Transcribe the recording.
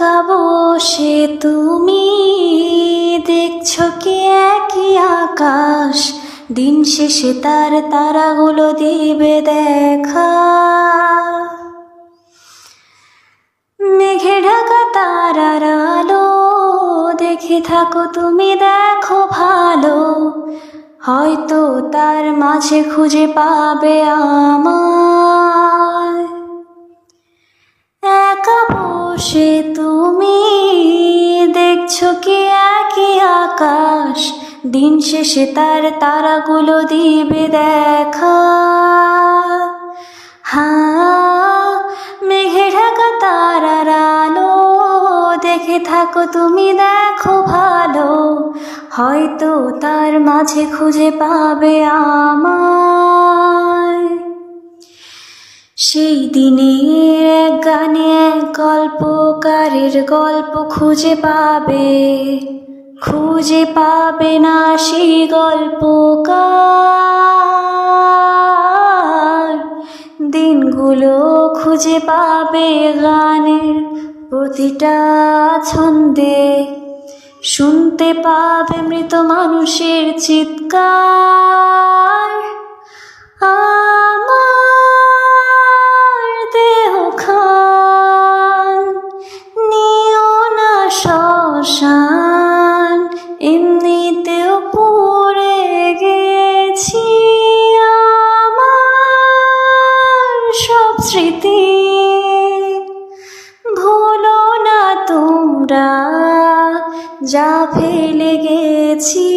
একা বসে তুমি দেখছো কি একই আকাশ, দিন শেষে তার তারাগুলো দিবে দেখা। মেঘে ঢাকা তারার আলো দেখে থাকো তুমি, দেখো ভালো, হয়তো তার মাঝে খুঁজে পাবে আমায়। একা বসে তুমি দেখছো কি একই আকাশ, দিন শেষে তার তারাগুলো দিবে দেখা। হ্যাঁ, মেঘে ঢাকা তারার আলো দেখে থাকো তুমি, দেখো ভালো, হয়তো তার মাঝে খুঁজে পাবে আমায়। সেই দিনের এক গানে এক গল্পকারের গল্প খুঁজে পাবে না সেই গল্পকার। দিনগুলো খুঁজে পাবে গানের প্রতিটা ছন্দে, শুনতে পাবে মৃত মানুষের চিৎকার। আমার দেহখান নিও না শ্মশান, এমনিতেও পড়ে গেছি আমার সব স্মৃতি। ভুলো না তোমরা যা ফেলে গেছি।